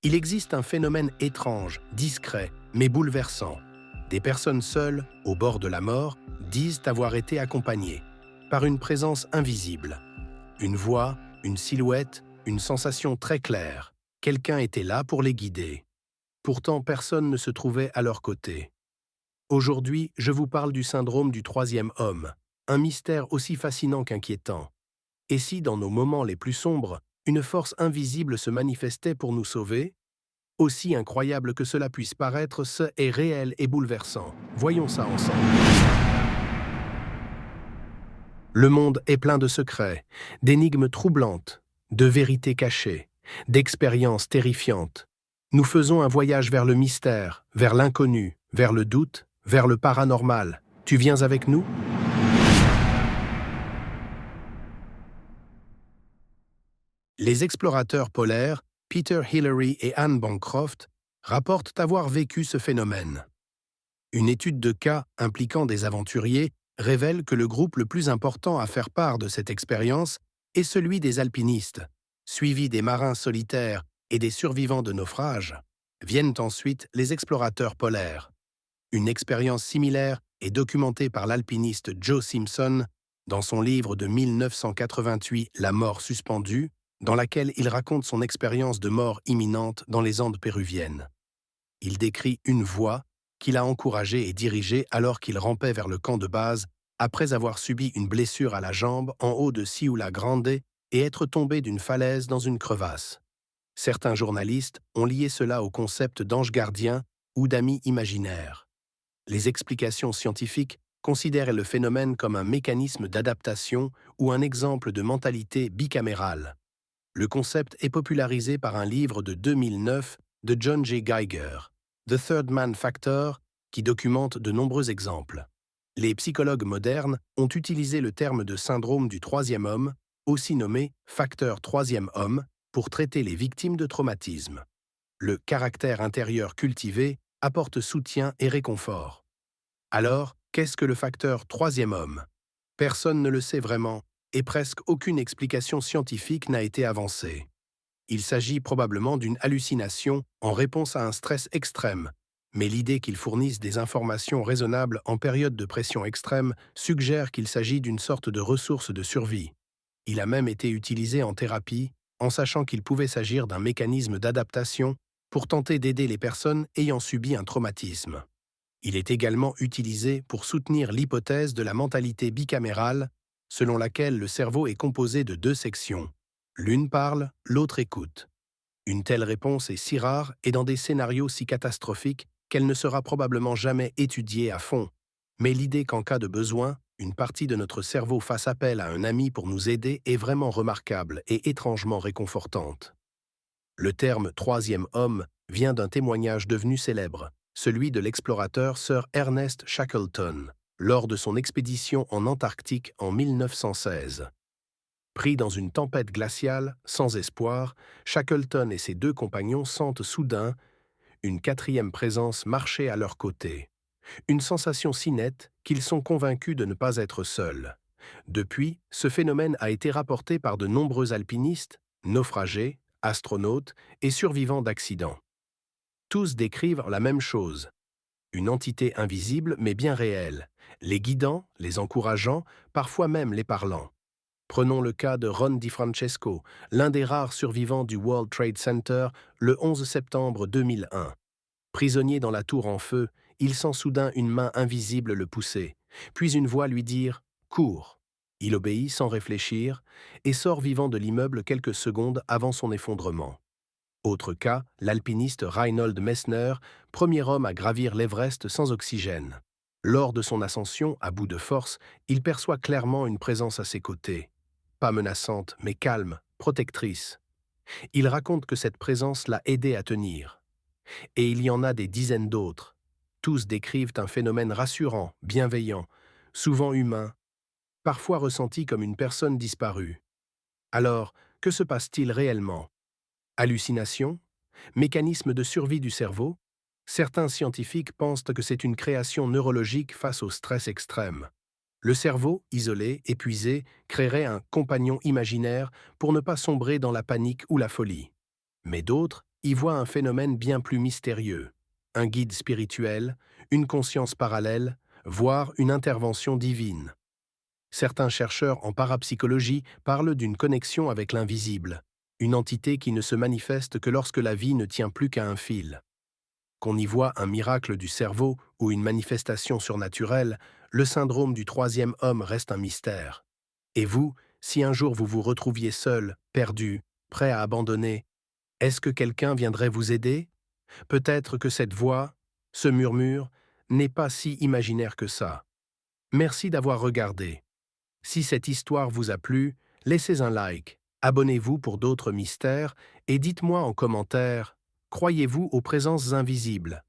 Il existe un phénomène étrange, discret, mais bouleversant. Des personnes seules, au bord de la mort, disent avoir été accompagnées par une présence invisible. Une voix, une silhouette, une sensation très claire. Quelqu'un était là pour les guider. Pourtant, personne ne se trouvait à leur côté. Aujourd'hui, je vous parle du syndrome du troisième homme, un mystère aussi fascinant qu'inquiétant. Et si, dans nos moments les plus sombres, une force invisible se manifestait pour nous sauver? Aussi incroyable que cela puisse paraître, ce est réel et bouleversant. Voyons ça ensemble. Le monde est plein de secrets, d'énigmes troublantes, de vérités cachées, d'expériences terrifiantes. Nous faisons un voyage vers le mystère, vers l'inconnu, vers le doute, vers le paranormal. Tu viens avec nous? Les explorateurs polaires, Peter Hillary et Anne Bancroft, rapportent avoir vécu ce phénomène. Une étude de cas impliquant des aventuriers révèle que le groupe le plus important à faire part de cette expérience est celui des alpinistes, suivi des marins solitaires et des survivants de naufrages. Viennent ensuite les explorateurs polaires. Une expérience similaire est documentée par l'alpiniste Joe Simpson dans son livre de 1988 La mort suspendue, dans laquelle il raconte son expérience de mort imminente dans les Andes péruviennes. Il décrit une voix qu'il a encouragé et dirigé alors qu'il rampait vers le camp de base après avoir subi une blessure à la jambe en haut de Ciula Grande et être tombé d'une falaise dans une crevasse. Certains journalistes ont lié cela au concept d'ange gardien ou d'ami imaginaire. Les explications scientifiques considèrent le phénomène comme un mécanisme d'adaptation ou un exemple de mentalité bicamérale. Le concept est popularisé par un livre de 2009 de John J. Geiger, The Third Man Factor, qui documente de nombreux exemples. Les psychologues modernes ont utilisé le terme de syndrome du troisième homme, aussi nommé facteur troisième homme, pour traiter les victimes de traumatisme. Le caractère intérieur cultivé apporte soutien et réconfort. Alors, qu'est-ce que le facteur troisième homme? Personne ne le sait vraiment, et presque aucune explication scientifique n'a été avancée. Il s'agit probablement d'une hallucination en réponse à un stress extrême, mais l'idée qu'il fournisse des informations raisonnables en période de pression extrême suggère qu'il s'agit d'une sorte de ressource de survie. Il a même été utilisé en thérapie, en sachant qu'il pouvait s'agir d'un mécanisme d'adaptation pour tenter d'aider les personnes ayant subi un traumatisme. Il est également utilisé pour soutenir l'hypothèse de la mentalité bicamérale, selon laquelle le cerveau est composé de deux sections. L'une parle, l'autre écoute. Une telle réponse est si rare et dans des scénarios si catastrophiques qu'elle ne sera probablement jamais étudiée à fond. Mais l'idée qu'en cas de besoin, une partie de notre cerveau fasse appel à un ami pour nous aider est vraiment remarquable et étrangement réconfortante. Le terme « troisième homme » vient d'un témoignage devenu célèbre, celui de l'explorateur Sir Ernest Shackleton, lors de son expédition en Antarctique en 1916. Pris dans une tempête glaciale, sans espoir, Shackleton et ses deux compagnons sentent soudain une quatrième présence marcher à leur côté. Une sensation si nette qu'ils sont convaincus de ne pas être seuls. Depuis, ce phénomène a été rapporté par de nombreux alpinistes, naufragés, astronautes et survivants d'accidents. Tous décrivent la même chose. Une entité invisible mais bien réelle, les guidant, les encourageant, parfois même les parlant. Prenons le cas de Ron DiFrancesco, l'un des rares survivants du World Trade Center le 11 septembre 2001. Prisonnier dans la tour en feu, il sent soudain une main invisible le pousser, puis une voix lui dire « Cours ». Il obéit sans réfléchir et sort vivant de l'immeuble quelques secondes avant son effondrement. Autre cas, l'alpiniste Reinhold Messner, premier homme à gravir l'Everest sans oxygène. Lors de son ascension, à bout de force, il perçoit clairement une présence à ses côtés. Pas menaçante, mais calme, protectrice. Il raconte que cette présence l'a aidé à tenir. Et il y en a des dizaines d'autres. Tous décrivent un phénomène rassurant, bienveillant, souvent humain, parfois ressenti comme une personne disparue. Alors, que se passe-t-il réellement? Hallucination? Mécanisme de survie du cerveau? Certains scientifiques pensent que c'est une création neurologique face au stress extrême. Le cerveau, isolé, épuisé, créerait un compagnon imaginaire pour ne pas sombrer dans la panique ou la folie. Mais d'autres y voient un phénomène bien plus mystérieux, un guide spirituel, une conscience parallèle, voire une intervention divine. Certains chercheurs en parapsychologie parlent d'une connexion avec l'invisible, une entité qui ne se manifeste que lorsque la vie ne tient plus qu'à un fil. Qu'on y voit un miracle du cerveau ou une manifestation surnaturelle, le syndrome du troisième homme reste un mystère. Et vous, si un jour vous vous retrouviez seul, perdu, prêt à abandonner, est-ce que quelqu'un viendrait vous aider? Peut-être que cette voix, ce murmure, n'est pas si imaginaire que ça. Merci d'avoir regardé. Si cette histoire vous a plu, laissez un like, abonnez-vous pour d'autres mystères et dites-moi en commentaire, croyez-vous aux présences invisibles?